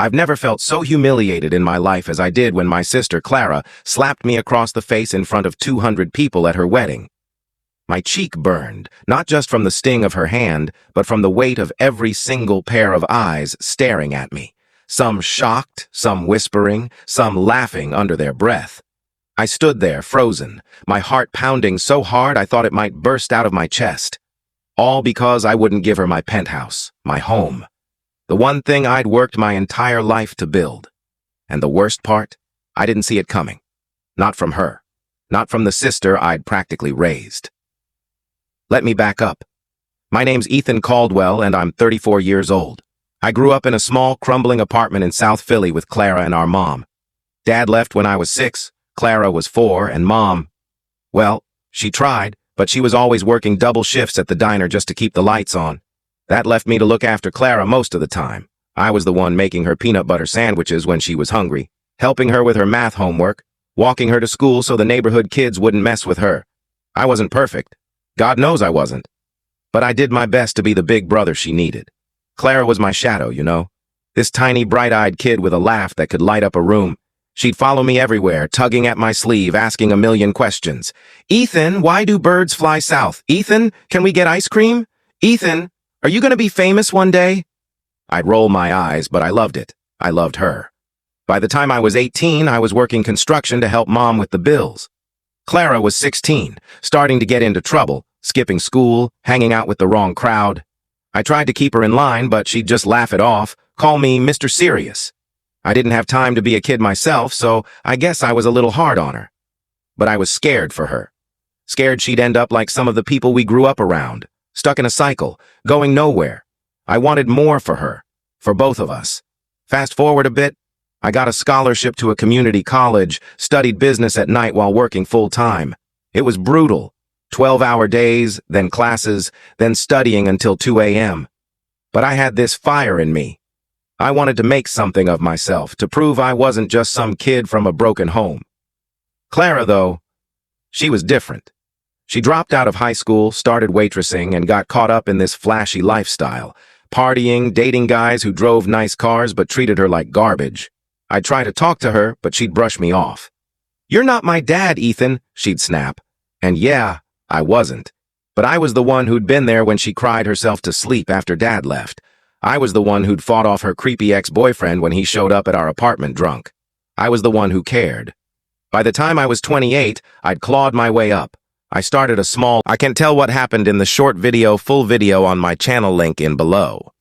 I've never felt so humiliated in my life as I did when my sister Clara slapped me across the face in front of 200 people at her wedding. My cheek burned, not just from the sting of her hand, but from the weight of every single pair of eyes staring at me. Some shocked, some whispering, some laughing under their breath. I stood there, frozen, my heart pounding so hard I thought it might burst out of my chest. All because I wouldn't give her my penthouse, my home. The one thing I'd worked my entire life to build. And the worst part? I didn't see it coming. Not from her. Not from the sister I'd practically raised. Let me back up. My name's Ethan Caldwell, and I'm 34 years old. I grew up in a small, crumbling apartment in South Philly with Clara and our mom. Dad left when I was 6, Clara was 4, and Mom, well, she tried, but she was always working double shifts at the diner just to keep the lights on. That left me to look after Clara most of the time. I was the one making her peanut butter sandwiches when she was hungry, helping her with her math homework, walking her to school so the neighborhood kids wouldn't mess with her. I wasn't perfect. God knows I wasn't. But I did my best to be the big brother she needed. Clara was my shadow, you know. This tiny, bright-eyed kid with a laugh that could light up a room. She'd follow me everywhere, tugging at my sleeve, asking a million questions. Ethan, why do birds fly south? Ethan, can we get ice cream? Ethan, are you going to be famous one day? I'd roll my eyes, but I loved it. I loved her. By the time I was 18, I was working construction to help Mom with the bills. Clara was 16, starting to get into trouble, skipping school, hanging out with the wrong crowd. I tried to keep her in line, but she'd just laugh it off, call me Mr. Serious. I didn't have time to be a kid myself, so I guess I was a little hard on her. But I was scared for her. Scared she'd end up like some of the people we grew up around, stuck in a cycle, going nowhere. I wanted more for her, for both of us. Fast forward a bit, I got a scholarship to a community college, studied business at night while working full-time. It was brutal. 12-hour days, then classes, then studying until 2 a.m. But I had this fire in me. I wanted to make something of myself, to prove I wasn't just some kid from a broken home. Clara, though, she was different. She dropped out of high school, started waitressing, and got caught up in this flashy lifestyle, partying, dating guys who drove nice cars but treated her like garbage. I'd try to talk to her, but she'd brush me off. "You're not my dad, Ethan," she'd snap. And yeah, I wasn't. But I was the one who'd been there when she cried herself to sleep after Dad left. I was the one who'd fought off her creepy ex-boyfriend when he showed up at our apartment drunk. I was the one who cared. By the time I was 28, I'd clawed my way up. I started a small... I can tell what happened in the short video, full video on my channel link in below.